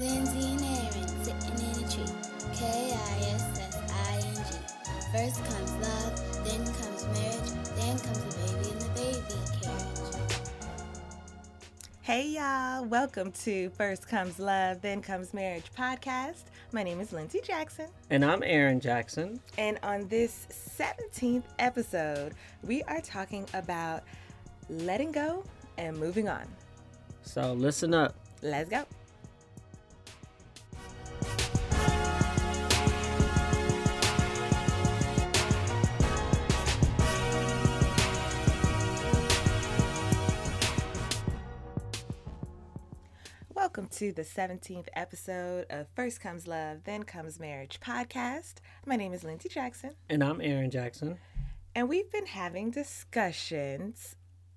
Lindsey and Aaron sitting in a tree. Kissing. First comes love, then comes marriage, then comes the baby and the baby carriage. Hey y'all, welcome to First Comes Love, Then Comes Marriage podcast. My name is Lindsey Jackson. And I'm Aaron Jackson. And on this 17th episode, we are talking about letting go and moving on. So listen up. Let's go. Welcome to the 17th episode of First Comes Love, Then Comes Marriage podcast. My name is Lindsey Jackson. And I'm Aaron Jackson. And we've been having discussions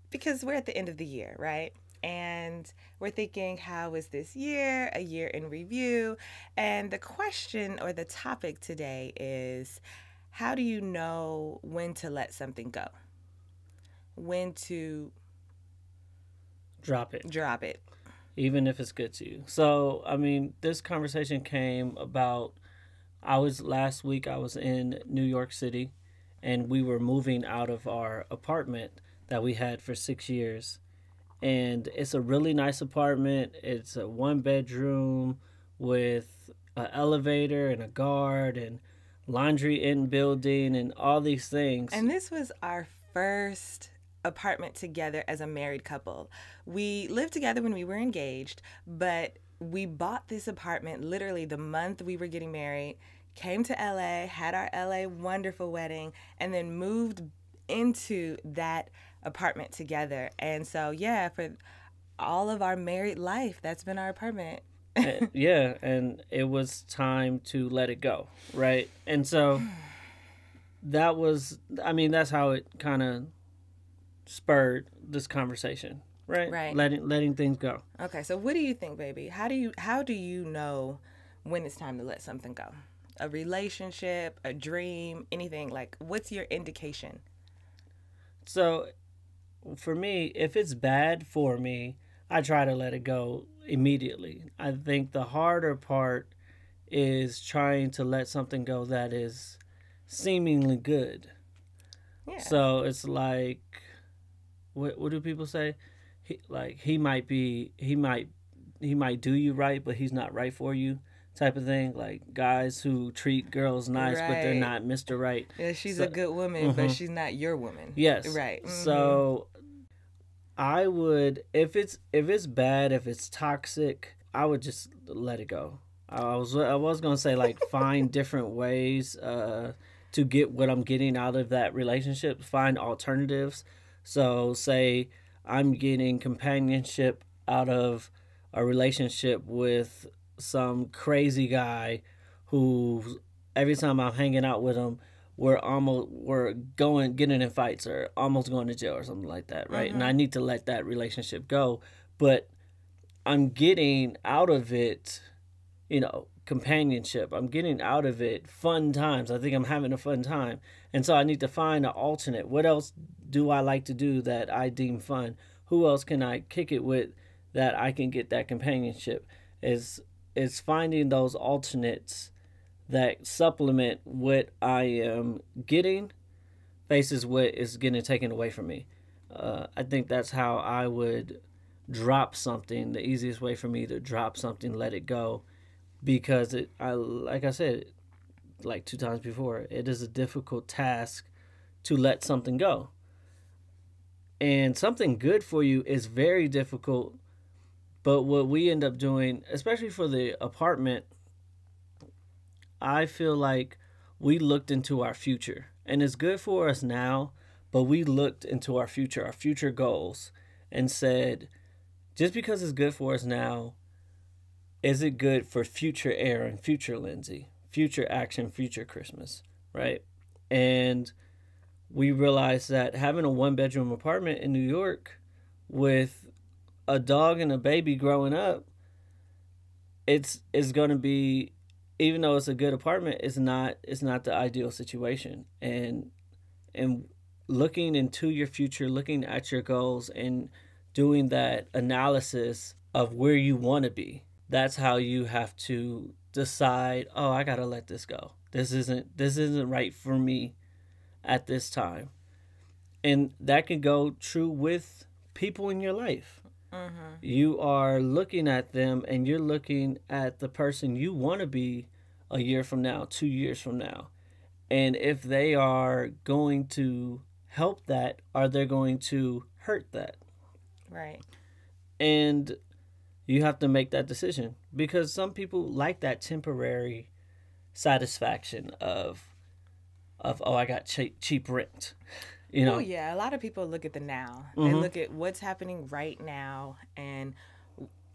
because we're at the end of the year, right? And we're thinking, how was this year? A year in review. And the question or the topic today is, how do you know when to let something go? When to drop it. Even if it's good to you. So, this conversation came about, last week I was in New York City and we were moving out of our apartment that we had for 6 years. And it's a really nice apartment. It's a 1-bedroom with an elevator and a guard and laundry in building and all these things. And this was our first apartment together as a married couple. We lived together when we were engaged, but we bought this apartment literally the month we were getting married, came to LA, had our LA wonderful wedding, and then moved into that apartment together. And so, yeah, for all of our married life, that's been our apartment. And it was time to let it go, right? And so that's how it kind of spurred this conversation, right? Right. Letting things go. Okay, so what do you think, baby? How do you know when it's time to let something go? A relationship, a dream, anything? Like, what's your indication? So, for me, if it's bad for me, I try to let it go immediately. I think the harder part is trying to let something go that is seemingly good. Yeah. So it's like, what do people say? He might do you right, but he's not right for you, type of thing. Like guys who treat girls nice, right, but they're not Mr. Right. Yeah, she's a good woman, but she's not your woman. Yes. Right. Mm-hmm. So I would, if it's bad, if it's toxic, I would just let it go. I was gonna say like find different ways to get what I'm getting out of that relationship. Find alternatives. So say I'm getting companionship out of a relationship with some crazy guy who every time I'm hanging out with him, we're getting in fights or almost going to jail or something like that, right? Mm-hmm. And I need to let that relationship go, but I'm getting out of it, companionship. I'm getting out of it fun times. I think I'm having a fun time. And so I need to find an alternate. What else do I like to do that I deem fun? Who else can I kick it with that I can get that companionship? Is finding those alternates that supplement what I am getting versus what is getting taken away from me. I think that's how I would drop something. The easiest way for me to drop something, let it go, because like I said, like 2 times before, it is a difficult task to let something go. And something good for you is very difficult. But what we end up doing, especially for the apartment, I feel like we looked into our future. And it's good for us now, but we looked into our future goals, and said, just because it's good for us now, is it good for future Aaron, future Lindsey, future action, future Christmas, right? And we realized that having a 1-bedroom apartment in New York with a dog and a baby growing up, it's going to be, even though it's a good apartment, it's not the ideal situation. And looking into your future, looking at your goals and doing that analysis of where you want to be that's how you have to decide, oh, I got to let this go. This isn't right for me at this time. And that can go true with people in your life. You are looking at them and you're looking at the person you want to be a year from now, 2 years from now. And if they are going to help that, are they going to hurt that? Right. And you have to make that decision, because some people like that temporary satisfaction of oh, I got cheap rent. Oh yeah, a lot of people look at the now. They look at what's happening right now and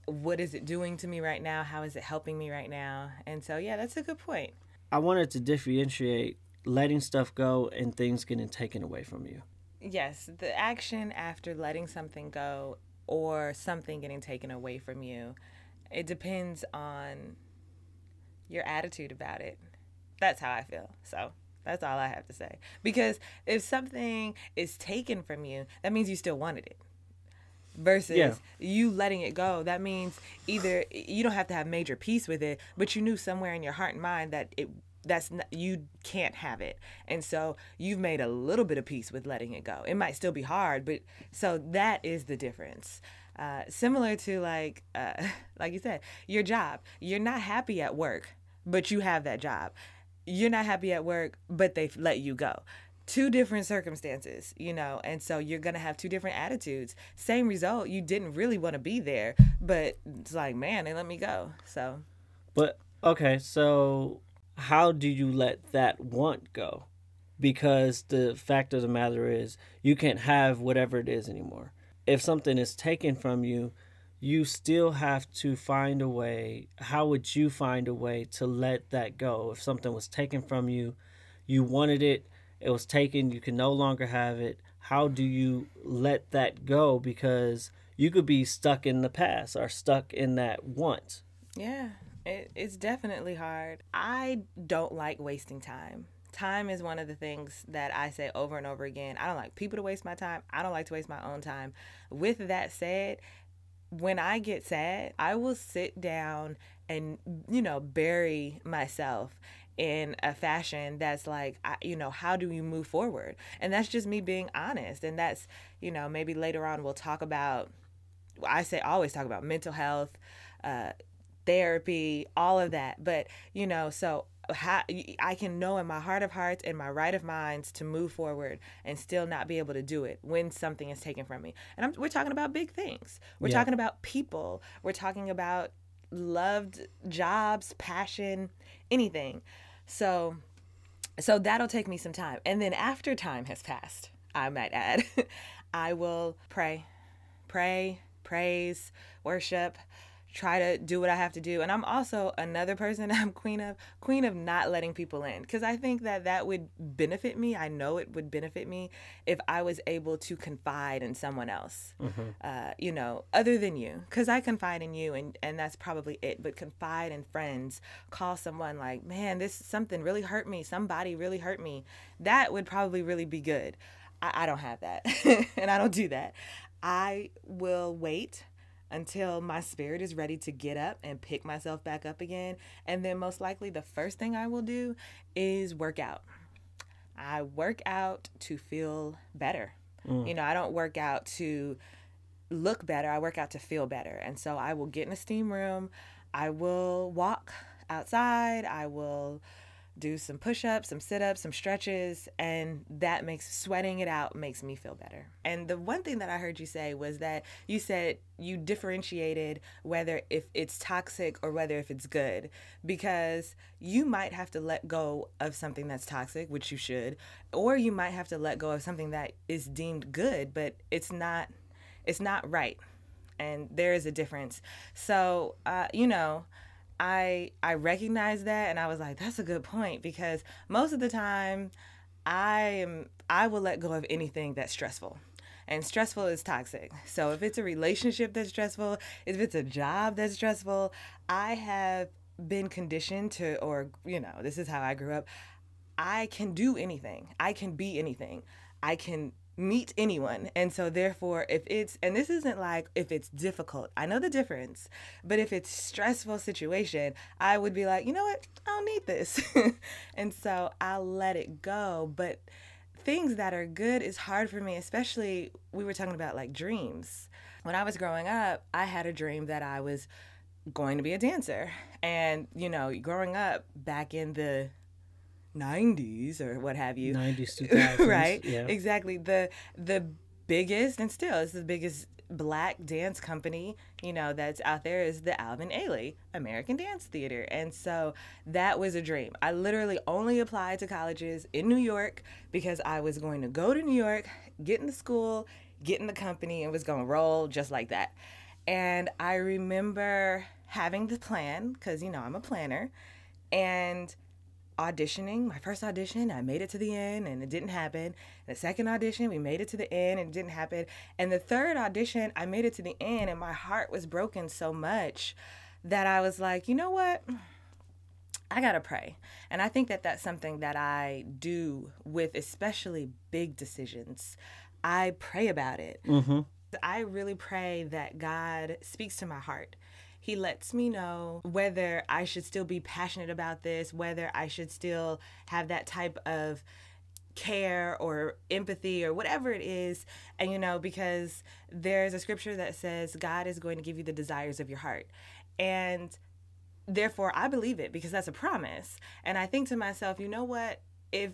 what is it doing to me right now? How is it helping me right now? And so yeah, that's a good point. I wanted to differentiate letting stuff go and things getting taken away from you. Yes, the action after letting something go or something getting taken away from you, it depends on your attitude about it. That's how I feel. So that's all I have to say. Because if something is taken from you, that means you still wanted it. Versus you letting it go, that means either you don't have to have major peace with it, but you knew somewhere in your heart and mind that you can't have it, and so you've made a little bit of peace with letting it go. It might still be hard, but so that is the difference. Similar to like you said, your job. You're not happy at work, but you have that job. You're not happy at work, but they've let you go. Two different circumstances, and so you're going to have two different attitudes. Same result. You didn't really want to be there, but it's like, man, they let me go. So. But, okay, so how do you let that want go? Because the fact of the matter is you can't have whatever it is anymore. If something is taken from you, you still have to find a way. How would you find a way to let that go? If something was taken from you, you wanted it, it was taken, you can no longer have it. How do you let that go? Because you could be stuck in the past or stuck in that want. Yeah, it's definitely hard. I don't like wasting time. Time is one of the things that I say over and over again. I don't like people to waste my time. I don't like to waste my own time. With that said, when I get sad, I will sit down and, bury myself in a fashion that's like, how do you move forward? And that's just me being honest. And that's, maybe later on we'll talk about, always talk about mental health, therapy, all of that. But, so how I can know in my heart of hearts and my right of minds to move forward and still not be able to do it when something is taken from me. And we're talking about big things. We're talking about people. We're talking about loved jobs, passion, anything. So that'll take me some time. And then after time has passed, I might add, I will pray, praise, worship, try to do what I have to do. And I'm also another person, I'm queen of not letting people in, because I think that would benefit me. I know it would benefit me if I was able to confide in someone else, other than you, because I confide in you and that's probably it. But confide in friends, call someone like, man, something really hurt me. Somebody really hurt me. That would probably really be good. I don't have that and I don't do that. I will wait until my spirit is ready to get up and pick myself back up again. And then most likely the first thing I will do is work out. I work out to feel better. I don't work out to look better. I work out to feel better. And so I will get in a steam room. I will walk outside. I will do some push-ups, some sit-ups, some stretches, and that sweating it out makes me feel better. And the one thing that I heard you say was that you said you differentiated whether if it's toxic or whether if it's good, because you might have to let go of something that's toxic, which you should, or you might have to let go of something that is deemed good, but it's not right. And there is a difference. So, I recognize that, and I was like, that's a good point, because most of the time I will let go of anything that's stressful. And stressful is toxic. So if it's a relationship that's stressful, if it's a job that's stressful, I have been conditioned to, or, this is how I grew up. I can do anything. I can be anything. I can meet anyone. And so therefore, if it's, and this isn't like if it's difficult, I know the difference, but if it's stressful situation, I would be like, you know what, I don't need this. And so I'll let it go. But things that are good is hard for me, especially we were talking about like dreams. When I was growing up, I had a dream that I was going to be a dancer. And, you know, growing up back in the 90s or what have you. 90s, 2000s. Right? Yeah. Exactly. The biggest, and still is the biggest Black dance company, you know, that's out there is the Alvin Ailey American Dance Theater. And so that was a dream. I literally only applied to colleges in New York because I was going to go to New York, get in the school, get in the company, and was going to roll just like that. And I remember having the plan, because, you know, I'm a planner, and auditioning. My first audition, I made it to the end and it didn't happen. The second audition, we made it to the end and it didn't happen. And the third audition, I made it to the end and my heart was broken so much that I was like, you know what? I gotta pray. And I think that that's something that I do with especially big decisions. I pray about it. Mm-hmm. I really pray that God speaks to my heart. He lets me know whether I should still be passionate about this, whether I should still have that type of care or empathy or whatever it is. And, you know, because there's a scripture that says God is going to give you the desires of your heart. And therefore, I believe it because that's a promise. And I think to myself, you know what? If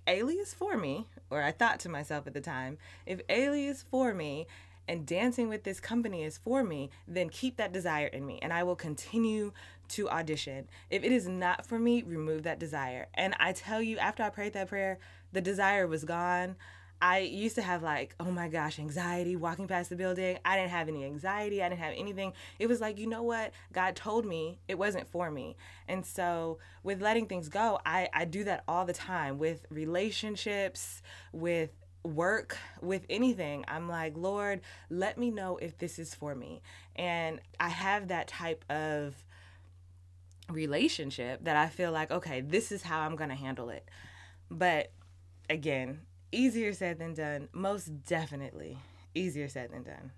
Ailey is for me, or I thought to myself at the time, if Ailey is for me, and dancing with this company is for me, then keep that desire in me and I will continue to audition. If it is not for me, remove that desire. And I tell you, after I prayed that prayer, the desire was gone. I used to have like, oh my gosh, anxiety walking past the building. I didn't have any anxiety. I didn't have anything. It was like, you know what? God told me it wasn't for me. And so with letting things go, I do that all the time with relationships, with work, with anything. I'm like, Lord, let me know if this is for me. And I have that type of relationship that I feel like, okay, this is how I'm going to handle it. But again, easier said than done. Most definitely easier said than done.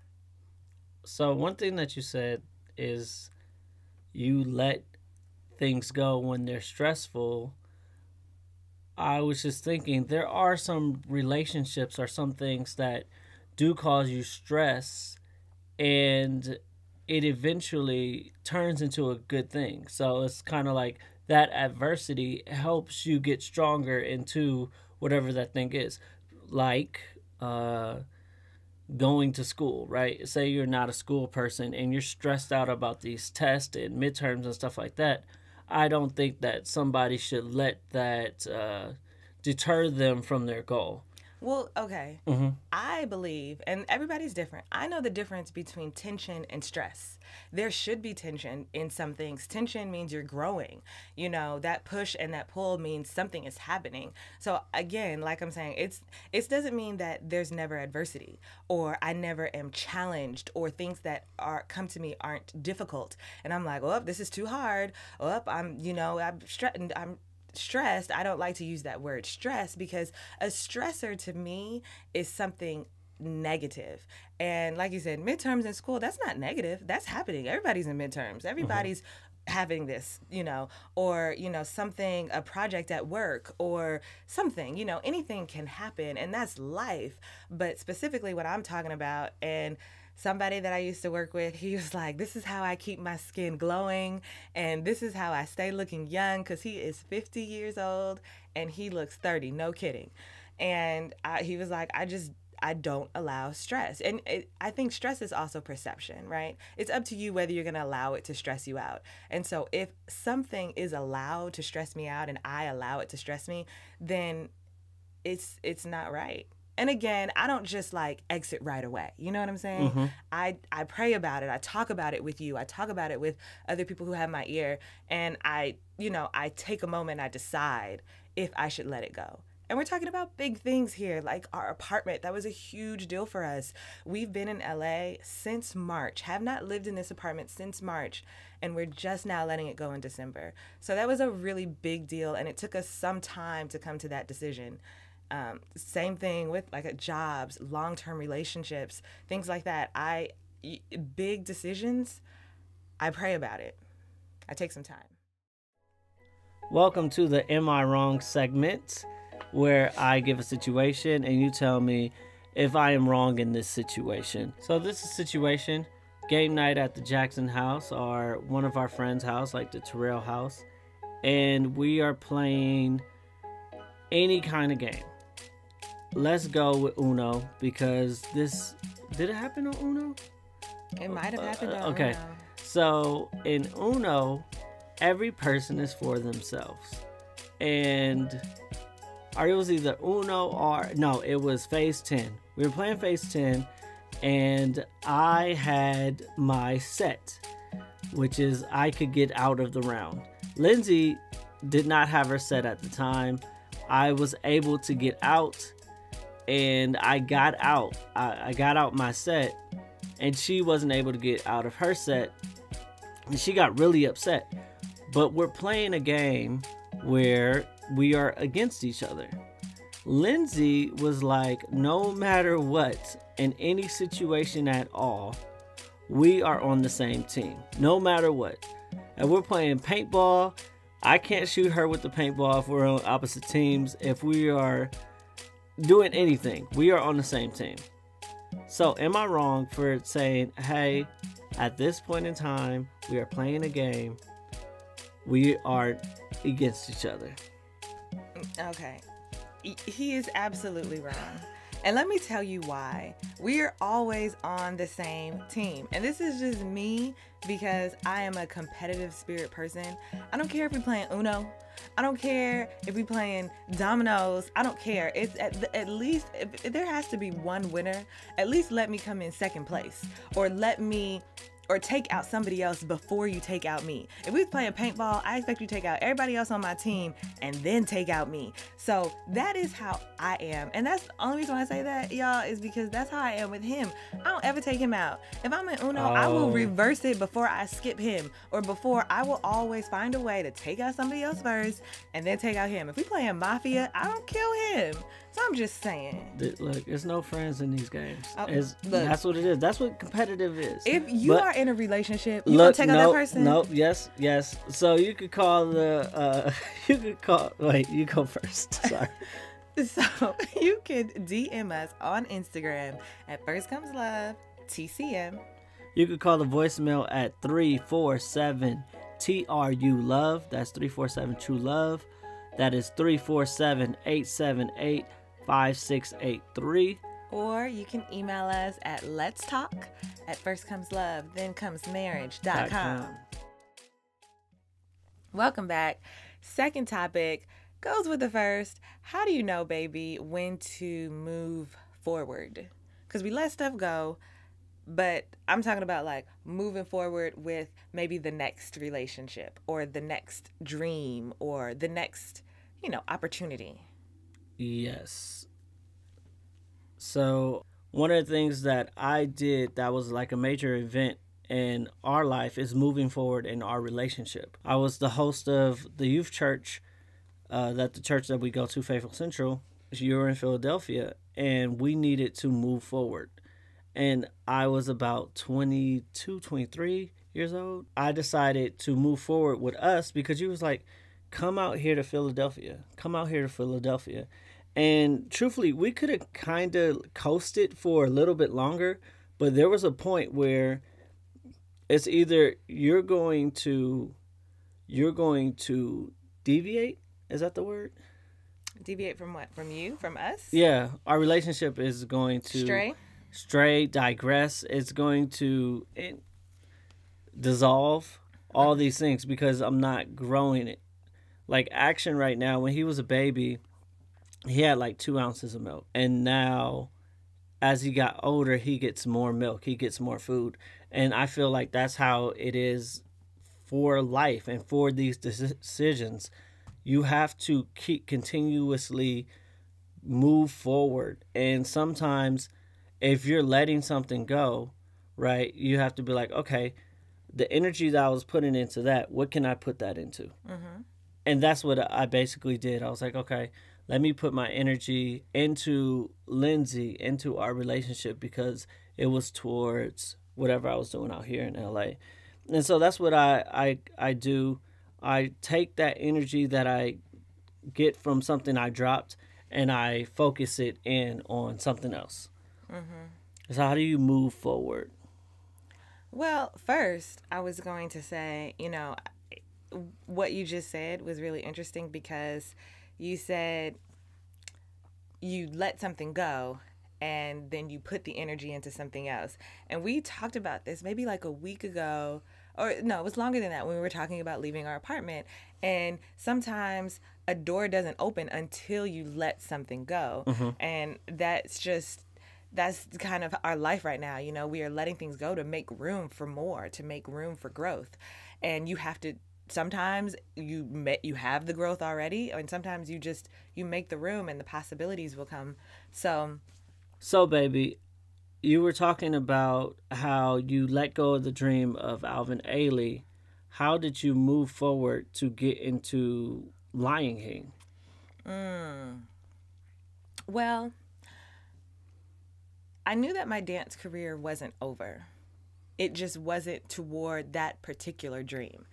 So one thing that you said is you let things go when they're stressful. I was just thinking there are some relationships or some things that do cause you stress and it eventually turns into a good thing. So it's kind of like that adversity helps you get stronger into whatever that thing is. Like going to school, right? Say you're not a school person and you're stressed out about these tests and midterms and stuff like that. I don't think that somebody should let that deter them from their goal. Well, okay. Mm-hmm. I believe, and everybody's different. I know the difference between tension and stress. There should be tension in some things. Tension means you're growing. You know, that push and that pull means something is happening. So again, like I'm saying, it doesn't mean that there's never adversity or I never am challenged or things that come to me aren't difficult. And I'm like, oh, this is too hard. Oh, I'm stressed. I don't like to use that word stress because a stressor to me is something negative. And like you said, midterms in school, that's not negative. That's happening. Everybody's in midterms. Everybody's having this, you know, or, you know, something, a project at work or something, you know, anything can happen and that's life. But specifically what I'm talking about, and somebody that I used to work with, he was like, this is how I keep my skin glowing and this is how I stay looking young, because he is 50 years old and he looks 30, no kidding. And he was like, I don't allow stress. And I think stress is also perception, right? It's up to you whether you're going to allow it to stress you out. And so if something is allowed to stress me out and I allow it to stress me, then it's not right. And again, I don't just like exit right away. You know what I'm saying? Mm-hmm. I pray about it. I talk about it with you. I talk about it with other people who have my ear. And I take a moment, I decide if I should let it go. And we're talking about big things here, like our apartment. That was a huge deal for us. We've been in LA since March, have not lived in this apartment since March, and we're just now letting it go in December. So that was a really big deal, and it took us some time to come to that decision. Same thing with like jobs, long-term relationships, things like that. Big decisions, I pray about it. I take some time. Welcome to the Am I Wrong segment, where I give a situation and you tell me if I am wrong in this situation. So this is a situation, game night at the Jackson house, or one of our friends' house, like the Terrell house. And we are playing any kind of game. Let's go with Uno, because this... Did it happen on Uno? It might have happened on okay. Uno. So in Uno, every person is for themselves. And or it was either Uno or... No, it was phase 10. We were playing phase 10, and I had my set, which is I could get out of the round. Lindsey did not have her set at the time. I was able to get out, and I got out. I got out my set, and she wasn't able to get out of her set, and she got really upset. But we're playing a game where we are against each other. Lindsey was like, no matter what, in any situation at all, we are on the same team, no matter what. And we're playing paintball. I can't shoot her with the paintball if we're on opposite teams. If we are doing anything, we are on the same team. So am I wrong for saying, hey, at this point in time, we are playing a game, we are against each other? Okay. He is absolutely wrong. And let me tell you why. We are always on the same team. And this is just me because I am a competitive spirit person. I don't care if we're playing Uno. I don't care if we're playing dominoes. I don't care. It's at least, if there has to be one winner, at least let me come in second place. Or take out somebody else before you take out me. If we're playing paintball, I expect you to take out everybody else on my team and then take out me. So that is how I am. And that's the only reason why I say that, y'all, is because that's how I am with him. I don't ever take him out. If I'm in Uno, I will reverse it before I skip him. Or before, I will always find a way to take out somebody else first and then take out him. If we playing Mafia, I don't kill him. So I'm just saying. Look, there's no friends in these games. Look, that's what it is. That's what competitive is. If you are in a relationship, you gonna take out that person? No, yes. So you could call wait, you go first. Sorry. So you can DM us on Instagram at First Comes Love TCM. You could call the voicemail at 347 TRU-LOVE. That's 347 True Love. That is 347-878-5683. Or you can email us at letstalk@firstcomesLove, Welcome back. Second topic goes with the first. How do you know, baby, when to move forward? Because we let stuff go, but I'm talking about like moving forward with maybe the next relationship or the next dream or the next, opportunity. Yes. So one of the things that I did that was like a major event in our life is moving forward in our relationship. I was the host of the youth church, the church that we go to, Faithful Central. You were in Philadelphia, and we needed to move forward. And I was about 22, 23 years old. I decided to move forward with us because you was like, come out here to Philadelphia. And truthfully, we could have kind of coasted for a little bit longer, but there was a point where it's either you're going to deviate. Is that the word? Deviate from what? From you? From us? Yeah. Our relationship is going to stray, digress. It's going to dissolve, all these things, because I'm not growing it. Like Action right now, when he was a baby, he had like 2 ounces of milk. And now, as he got older, he gets more milk. He gets more food. And I feel like that's how it is for life and for these decisions. You have to continuously move forward. And sometimes if you're letting something go, right, you have to be like, okay, the energy that I was putting into that, what can I put that into? Mm-hmm. And that's what I basically did. I was like, okay, let me put my energy into Lindsey, into our relationship, because it was towards whatever I was doing out here in LA. And so that's what I do. I take that energy that I get from something I dropped and I focus it in on something else. So how do you move forward? Well, first, I was going to say, what you just said was really interesting because you said you let something go and then you put the energy into something else. And we talked about this maybe like a week ago, or no, it was longer than that when we were talking about leaving our apartment. And sometimes a door doesn't open until you let something go. And that's kind of our life right now. We are letting things go to make room for more, to make room for growth. And you have to, sometimes you have the growth already, and sometimes you make the room and the possibilities will come. So baby, you were talking about how you let go of the dream of Alvin Ailey. How did you move forward to get into Lion King? Well, I knew that my dance career wasn't over. It just wasn't toward that particular dream.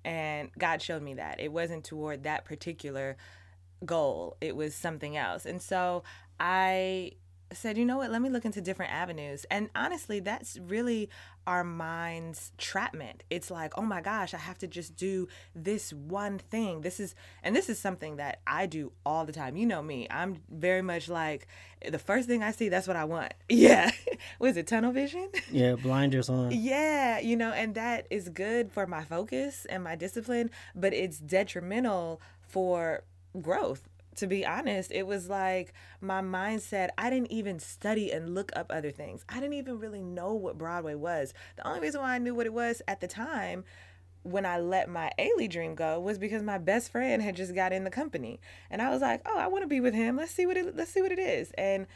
And God showed me that. It wasn't toward that particular goal. It was something else. And so I said, you know what, let me look into different avenues. And honestly, that's really our mind's trapment. It's like, oh my gosh, I have to just do this one thing. This is something that I do all the time. You know me. I'm very much like, the first thing I see, that's what I want. Yeah. Was it tunnel vision? Yeah, blinders on. Yeah, and that is good for my focus and my discipline, but it's detrimental for growth. To be honest, it was like my mindset, I didn't even study and look up other things. I didn't even really know what Broadway was. The only reason why I knew what it was at the time when I let my Ailey dream go was because my best friend had just got in the company. And I was like, oh, I want to be with him. Let's see what it is. And,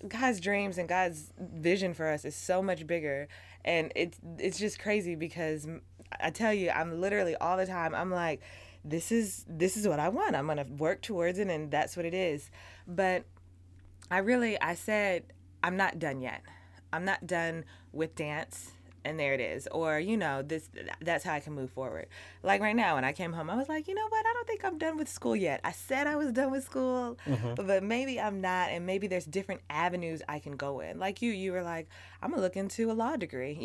God's dreams and God's vision for us is so much bigger. And it's just crazy because I tell you, I'm literally all the time, I'm like, this is what I want. I'm going to work towards it, and that's what it is. But I said, I'm not done yet. I'm not done with dance, and there it is. Or, that's how I can move forward. Like right now, when I came home, I was like, you know what? I don't think I'm done with school yet. I said I was done with school, but maybe I'm not, and maybe there's different avenues I can go in. Like you were like, I'm going to look into a law degree.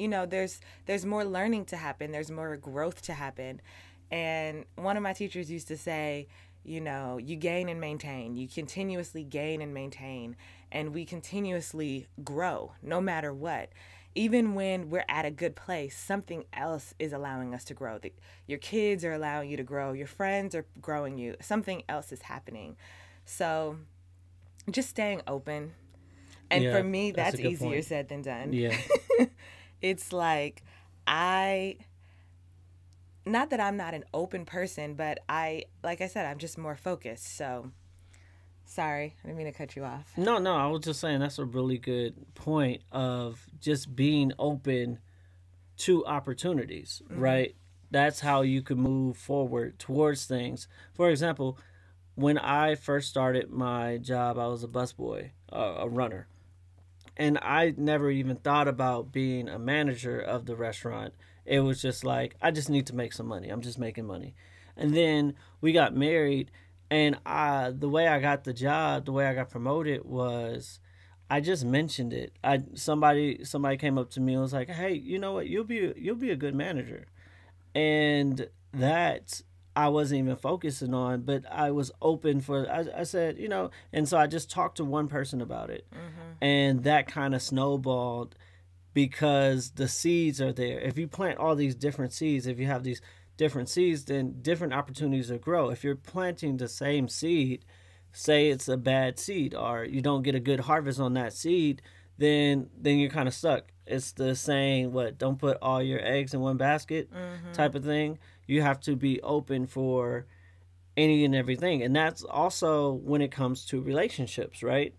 There's more learning to happen. There's more growth to happen. And one of my teachers used to say, you gain and maintain. You continuously gain and maintain. And we continuously grow no matter what. Even when we're at a good place, something else is allowing us to grow. Your kids are allowing you to grow. Your friends are growing you. Something else is happening. So just staying open. And for me, that's easier said than done. Yeah. It's like not that I'm not an open person, but like I said, I'm just more focused. So, sorry, I didn't mean to cut you off. No, I was just saying that's a really good point of just being open to opportunities, right? That's how you can move forward towards things. For example, when I first started my job, I was a busboy, a runner. And I never even thought about being a manager of the restaurant. It was just like, I just need to make some money. I'm just making money. And then we got married, and the way I got the job, the way I got promoted was I just mentioned it. Somebody came up to me and was like, hey, you know what? You'll be a good manager. And that I wasn't even focusing on, but I was open for, I said, and so I just talked to one person about it. And that kind of snowballed because the seeds are there. If you plant all these different seeds, if you have these different seeds, then different opportunities will grow. If you're planting the same seed, say it's a bad seed or you don't get a good harvest on that seed, then you're kind of stuck. It's the saying, don't put all your eggs in one basket type of thing. You have to be open for any and everything. And that's also when it comes to relationships, right?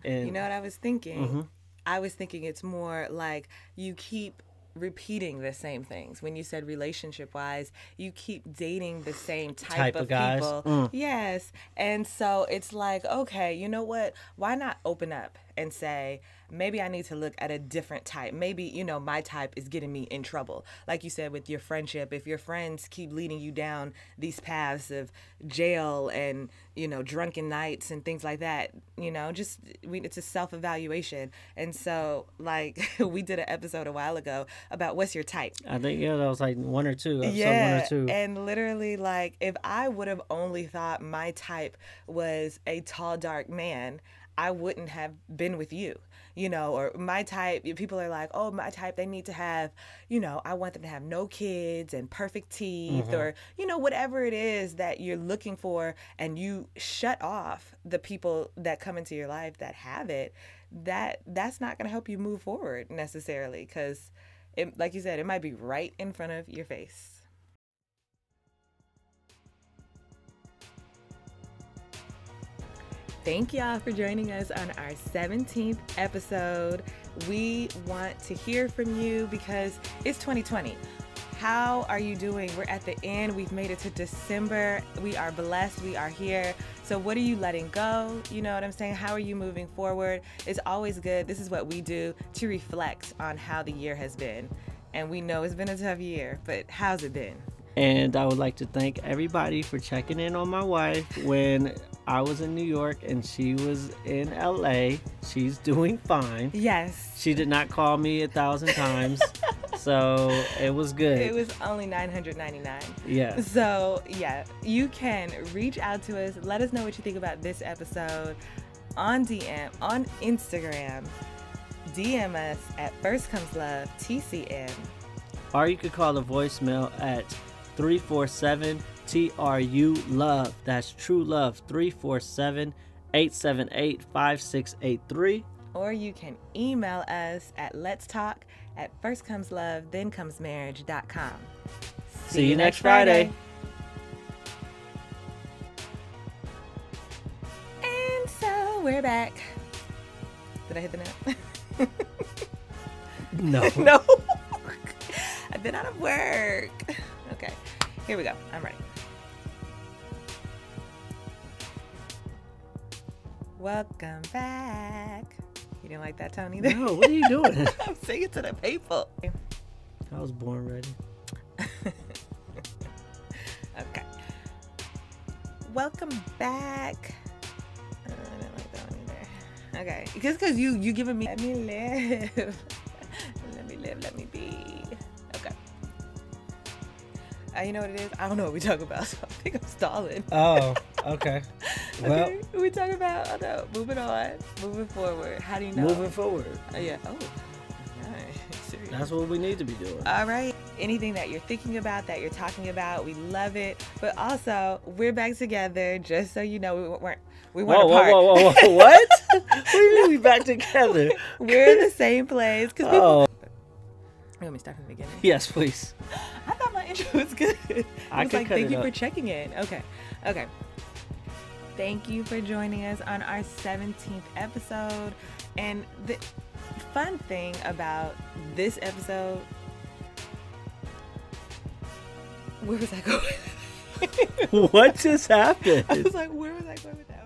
And you know what I was thinking? I was thinking it's more like you keep repeating the same things. When you said relationship wise, you keep dating the same type of guys. people. Yes. And so it's like, okay, you know what? Why not open up and say, maybe I need to look at a different type. Maybe, you know, my type is getting me in trouble. Like you said, with your friendship, if your friends keep leading you down these paths of jail and, you know, drunken nights and things like that, you know, it's a self-evaluation. And so, like, we did an episode a while ago about what's your type. I think, that was like one or two. Yeah, 1 or 2. and literally, like, if I would have only thought my type was a tall, dark man, I wouldn't have been with you, you know, or my type, people are like, oh, my type, they need to have, you know, I want them to have no kids and perfect teeth or, you know, whatever it is that you're looking for, and you shut off the people that come into your life that have it, that's not going to help you move forward necessarily, because, like you said, it might be right in front of your face. Thank y'all for joining us on our 17th episode. We want to hear from you because it's 2020. How are you doing? We're at the end. We've made it to December. We are blessed. We are here. So what are you letting go? You know what I'm saying? How are you moving forward? It's always good. This is what we do to reflect on how the year has been. And we know it's been a tough year, but how's it been? And I would like to thank everybody for checking in on my wife when I was in New York and she was in LA. She's doing fine. Yes. She did not call me 1,000 times. So it was good. It was only $999. Yeah. So yeah, you can reach out to us. Let us know what you think about this episode on DM, on Instagram. DM us at First Comes Love TCM. Or you could call the voicemail at 347 TRU-LOVE. That's True Love. 347-878-5683. Or you can email us at letstalk@firstcomeslove.thenComesMarriage.com. See you next Friday. And so we're back. Did I hit the note? No. No. I've been out of work. Okay, here we go. I'm ready. Welcome back. You didn't like that, Tony? No, what are you doing? I'm singing to the people. I was born ready. Okay. Welcome back. I didn't like that one either. Okay, just because you giving me, let me live. Let me live, let me be. Okay. You know what it is? I don't know what we talk about, so I think I'm stalling. Oh, okay. Well, Okay, we talk about, moving on, moving forward. How do you know? moving forward. Yeah. Oh, nice. Serious. That's what we need to be doing. All right. Anything that you're thinking about, that you're talking about, we love it. But also, we're back together, just so you know, we weren't apart. Whoa. What? What do you mean we back together? We're in the same place. Cause people... You want me to start from the beginning? Yes, please. I thought my intro was good. I was like, thank you for checking in. Okay. Thank you for joining us on our 17th episode. And the fun thing about this episode, where was I going? What just happened? I was like, where was I going with that?